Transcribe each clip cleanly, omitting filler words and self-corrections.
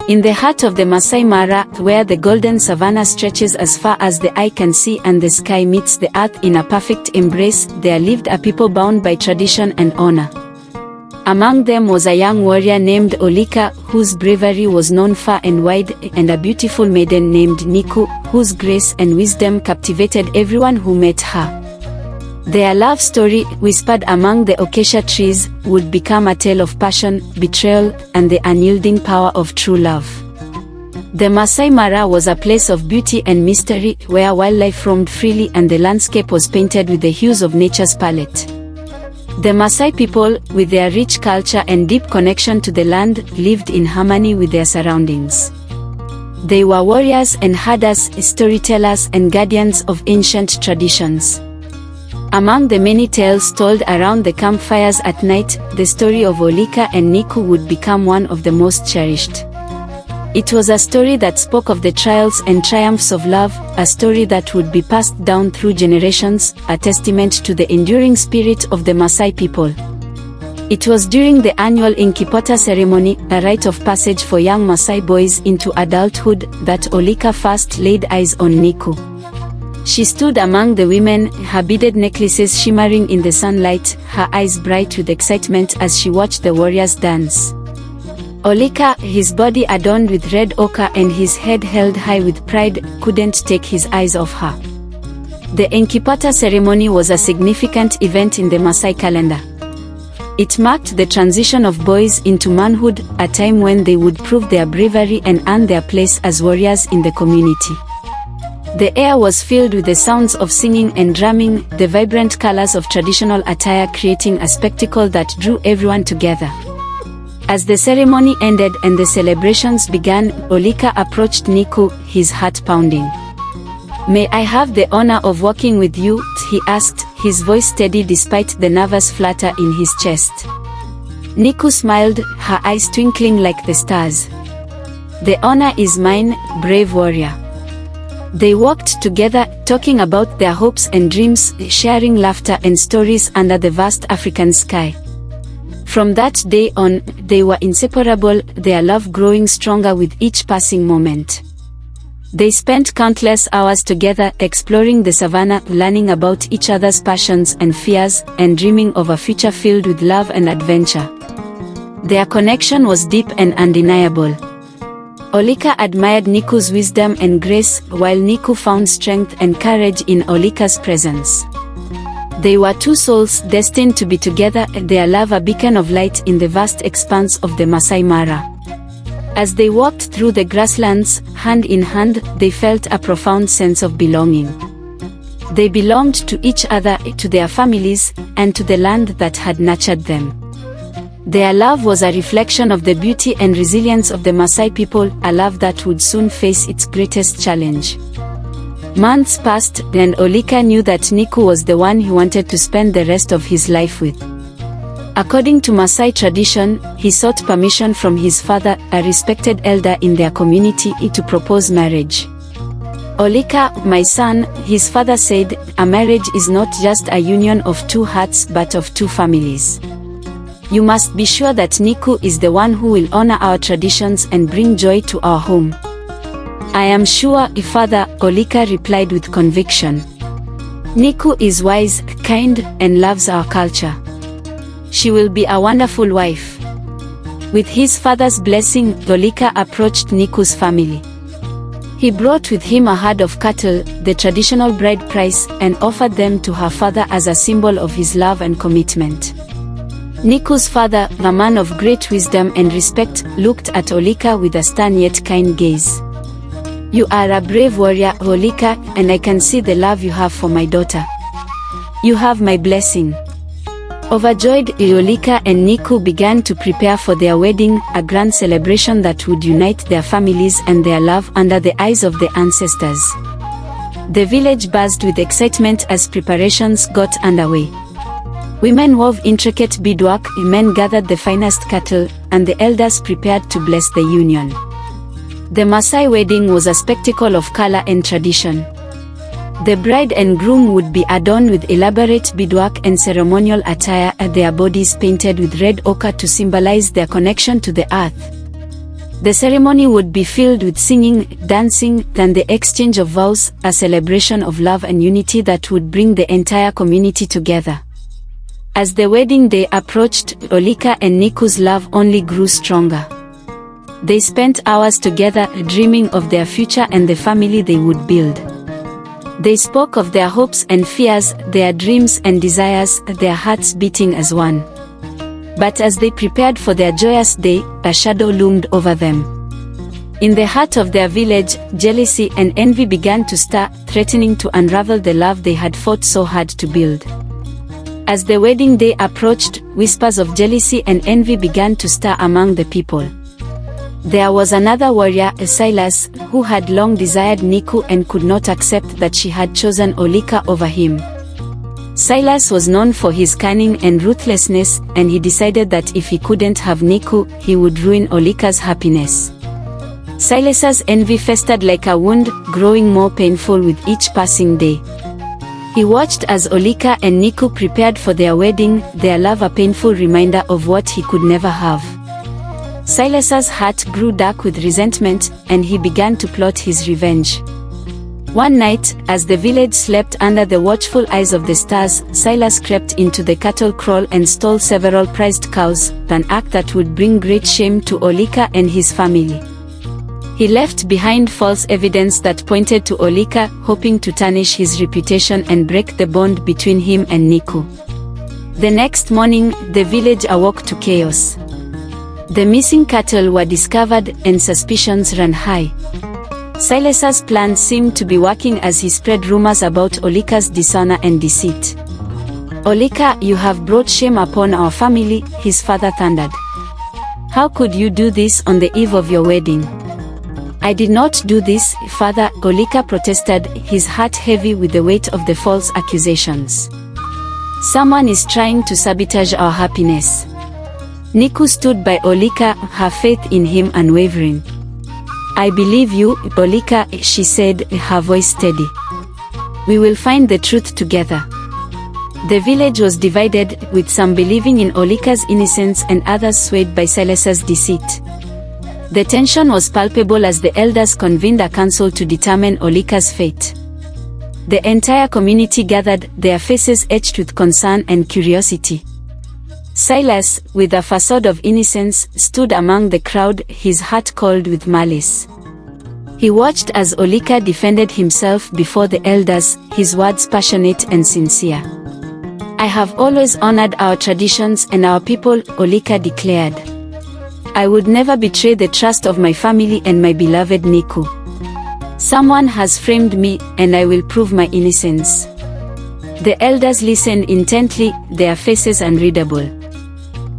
In the heart of the Maasai Mara, where the golden savannah stretches as far as the eye can see and the sky meets the earth in a perfect embrace, there lived a people bound by tradition and honor. Among them was a young warrior named Oleka, whose bravery was known far and wide, and a beautiful maiden named Naeku, whose grace and wisdom captivated everyone who met her. Their love story, whispered among the acacia trees, would become a tale of passion, betrayal, and the unyielding power of true love. The Maasai Mara was a place of beauty and mystery, where wildlife roamed freely and the landscape was painted with the hues of nature's palette. The Maasai people, with their rich culture and deep connection to the land, lived in harmony with their surroundings. They were warriors and herders, storytellers and guardians of ancient traditions. Among the many tales told around the campfires at night, the story of Oleka and Naeku would become one of the most cherished. It was a story that spoke of the trials and triumphs of love, a story that would be passed down through generations, a testament to the enduring spirit of the Maasai people. It was during the annual Inkipota ceremony, a rite of passage for young Maasai boys into adulthood, that Oleka first laid eyes on Naeku. She stood among the women, her beaded necklaces shimmering in the sunlight, her eyes bright with excitement as she watched the warriors dance. Oleka, his body adorned with red ochre and his head held high with pride, couldn't take his eyes off her. The Inkipota ceremony was a significant event in the Maasai calendar. It marked the transition of boys into manhood, a time when they would prove their bravery and earn their place as warriors in the community. The air was filled with the sounds of singing and drumming, the vibrant colors of traditional attire creating a spectacle that drew everyone together. As the ceremony ended and the celebrations began, Oleka approached Naeku, his heart pounding. "May I have the honor of walking with you?" he asked, his voice steady despite the nervous flutter in his chest. Naeku smiled, her eyes twinkling like the stars. "The honor is mine, brave warrior." They walked together, talking about their hopes and dreams, sharing laughter and stories under the vast African sky. From that day on, they were inseparable, their love growing stronger with each passing moment. They spent countless hours together, exploring the savannah, learning about each other's passions and fears, and dreaming of a future filled with love and adventure. Their connection was deep and undeniable. Oleka admired Naeku's wisdom and grace, while Naeku found strength and courage in Oleka's presence. They were two souls destined to be together, their love a beacon of light in the vast expanse of the Maasai Mara. As they walked through the grasslands, hand in hand, they felt a profound sense of belonging. They belonged to each other, to their families, and to the land that had nurtured them. Their love was a reflection of the beauty and resilience of the Maasai people, a love that would soon face its greatest challenge. Months passed, and Oleka knew that Naeku was the one he wanted to spend the rest of his life with. According to Maasai tradition, he sought permission from his father, a respected elder in their community, to propose marriage. "Oleka, my son," his father said, "a marriage is not just a union of two hearts but of two families. You must be sure that Naeku is the one who will honor our traditions and bring joy to our home." "I am sure, father," Oleka replied with conviction. "Naeku is wise, kind, and loves our culture. She will be a wonderful wife." With his father's blessing, Oleka approached Naeku's family. He brought with him a herd of cattle, the traditional bride price, and offered them to her father as a symbol of his love and commitment. Naeku's father, a man of great wisdom and respect, looked at Oleka with a stern yet kind gaze. "You are a brave warrior, Oleka, and I can see the love you have for my daughter. You have my blessing." Overjoyed, Oleka and Naeku began to prepare for their wedding, a grand celebration that would unite their families and their love under the eyes of the ancestors. The village buzzed with excitement as preparations got underway. Women wove intricate beadwork, men gathered the finest cattle, and the elders prepared to bless the union. The Maasai wedding was a spectacle of color and tradition. The bride and groom would be adorned with elaborate beadwork and ceremonial attire, their bodies painted with red ochre to symbolize their connection to the earth. The ceremony would be filled with singing, dancing, and the exchange of vows, a celebration of love and unity that would bring the entire community together. As the wedding day approached, Oleka and Naeku's love only grew stronger. They spent hours together, dreaming of their future and the family they would build. They spoke of their hopes and fears, their dreams and desires, their hearts beating as one. But as they prepared for their joyous day, a shadow loomed over them. In the heart of their village, jealousy and envy began to stir, threatening to unravel the love they had fought so hard to build. As the wedding day approached, whispers of jealousy and envy began to stir among the people. There was another warrior, Silas, who had long desired Naeku and could not accept that she had chosen Oleka over him. Silas was known for his cunning and ruthlessness, and he decided that if he couldn't have Naeku, he would ruin Oleka's happiness. Silas's envy festered like a wound, growing more painful with each passing day. He watched as Oleka and Naeku prepared for their wedding, their love a painful reminder of what he could never have. Silas's heart grew dark with resentment, and he began to plot his revenge. One night, as the village slept under the watchful eyes of the stars, Silas crept into the cattle kraal and stole several prized cows, an act that would bring great shame to Oleka and his family. He left behind false evidence that pointed to Oleka, hoping to tarnish his reputation and break the bond between him and Naeku. The next morning, the village awoke to chaos. The missing cattle were discovered, and suspicions ran high. Silas's plan seemed to be working as he spread rumors about Oleka's dishonor and deceit. "Oleka, you have brought shame upon our family," his father thundered. "How could you do this on the eve of your wedding?" "I did not do this, father," Oleka protested, his heart heavy with the weight of the false accusations. "Someone is trying to sabotage our happiness." Naeku stood by Oleka, her faith in him unwavering. "I believe you, Oleka," she said, her voice steady. "We will find the truth together." The village was divided, with some believing in Oleka's innocence and others swayed by Silas's deceit. The tension was palpable as the elders convened a council to determine Oleka's fate. The entire community gathered, their faces etched with concern and curiosity. Silas, with a facade of innocence, stood among the crowd, his heart cold with malice. He watched as Oleka defended himself before the elders, his words passionate and sincere. "I have always honored our traditions and our people," Oleka declared. "I would never betray the trust of my family and my beloved Naeku. Someone has framed me, and I will prove my innocence." The elders listened intently, their faces unreadable.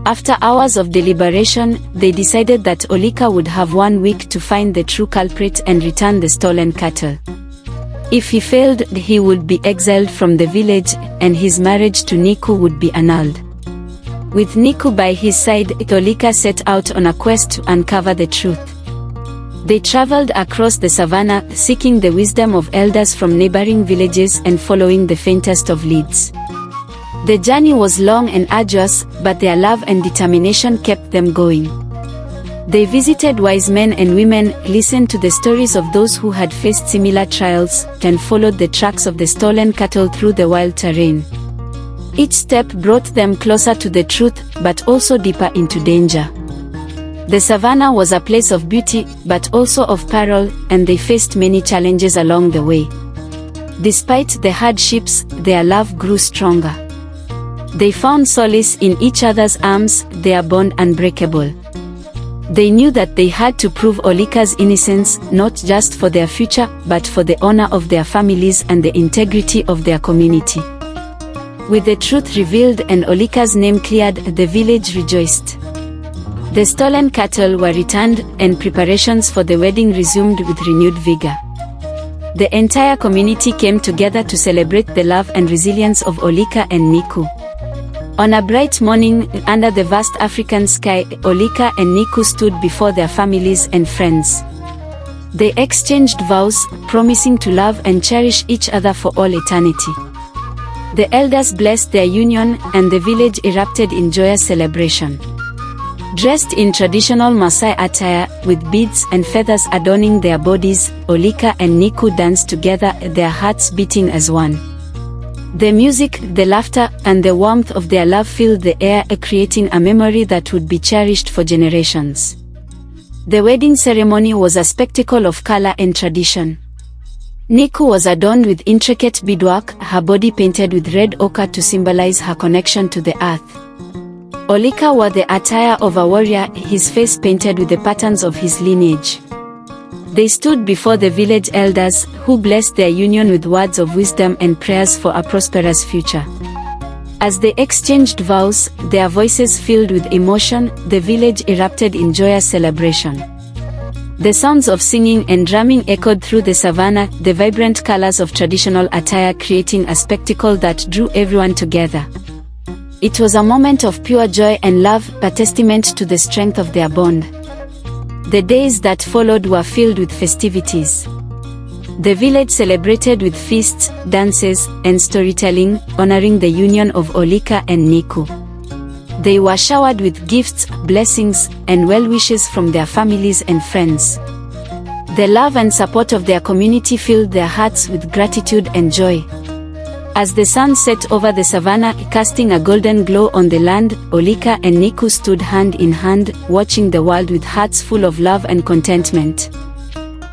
After hours of deliberation, they decided that Oleka would have 1 week to find the true culprit and return the stolen cattle. If he failed, he would be exiled from the village, and his marriage to Naeku would be annulled. With Naeku by his side, Oleka set out on a quest to uncover the truth. They traveled across the savannah, seeking the wisdom of elders from neighboring villages and following the faintest of leads. The journey was long and arduous, but their love and determination kept them going. They visited wise men and women, listened to the stories of those who had faced similar trials, and followed the tracks of the stolen cattle through the wild terrain. Each step brought them closer to the truth, but also deeper into danger. The savannah was a place of beauty, but also of peril, and they faced many challenges along the way. Despite the hardships, their love grew stronger. They found solace in each other's arms, their bond unbreakable. They knew that they had to prove Oleka's innocence, not just for their future, but for the honor of their families and the integrity of their community. With the truth revealed and Oleka's name cleared, the village rejoiced. The stolen cattle were returned, and preparations for the wedding resumed with renewed vigor. The entire community came together to celebrate the love and resilience of Oleka and Naeku. On a bright morning, under the vast African sky, Oleka and Naeku stood before their families and friends. They exchanged vows, promising to love and cherish each other for all eternity. The elders blessed their union, and the village erupted in joyous celebration. Dressed in traditional Maasai attire, with beads and feathers adorning their bodies, Oleka and Naeku danced together, their hearts beating as one. The music, the laughter, and the warmth of their love filled the air, creating a memory that would be cherished for generations. The wedding ceremony was a spectacle of color and tradition. Naeku was adorned with intricate beadwork, her body painted with red ochre to symbolize her connection to the earth. Oleka wore the attire of a warrior, his face painted with the patterns of his lineage. They stood before the village elders, who blessed their union with words of wisdom and prayers for a prosperous future. As they exchanged vows, their voices filled with emotion, the village erupted in joyous celebration. The sounds of singing and drumming echoed through the savannah, the vibrant colors of traditional attire creating a spectacle that drew everyone together. It was a moment of pure joy and love, a testament to the strength of their bond. The days that followed were filled with festivities. The village celebrated with feasts, dances, and storytelling, honoring the union of Oleka and Naeku. They were showered with gifts, blessings, and well-wishes from their families and friends. The love and support of their community filled their hearts with gratitude and joy. As the sun set over the savannah, casting a golden glow on the land, Oleka and Naeku stood hand in hand, watching the world with hearts full of love and contentment.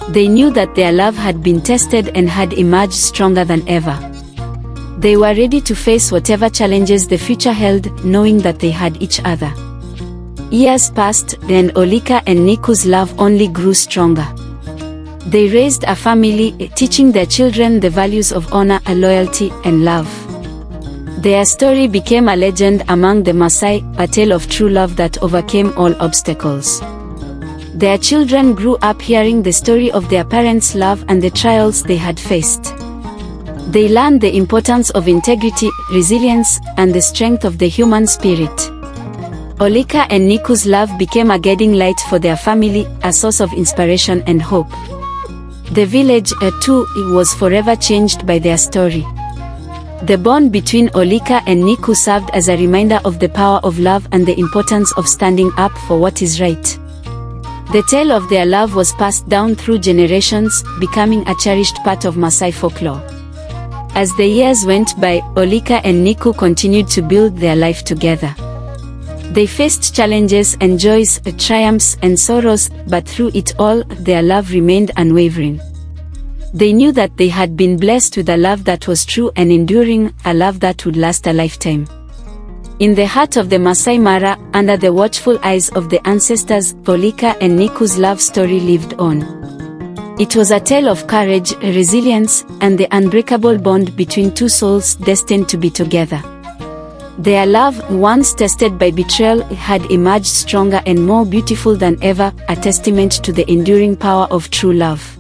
They knew that their love had been tested and had emerged stronger than ever. They were ready to face whatever challenges the future held, knowing that they had each other. Years passed, and Oleka and Naeku's love only grew stronger. They raised a family, teaching their children the values of honor, loyalty, and love. Their story became a legend among the Maasai, a tale of true love that overcame all obstacles. Their children grew up hearing the story of their parents' love and the trials they had faced. They learned the importance of integrity, resilience, and the strength of the human spirit. Oleka and Naeku's love became a guiding light for their family, a source of inspiration and hope. The village, too, was forever changed by their story. The bond between Oleka and Naeku served as a reminder of the power of love and the importance of standing up for what is right. The tale of their love was passed down through generations, becoming a cherished part of Maasai folklore. As the years went by, Oleka and Naeku continued to build their life together. They faced challenges and joys, triumphs and sorrows, but through it all, their love remained unwavering. They knew that they had been blessed with a love that was true and enduring, a love that would last a lifetime. In the heart of the Maasai Mara, under the watchful eyes of the ancestors, Oleka and Naeku's love story lived on. It was a tale of courage, resilience, and the unbreakable bond between two souls destined to be together. Their love, once tested by betrayal, had emerged stronger and more beautiful than ever, a testament to the enduring power of true love.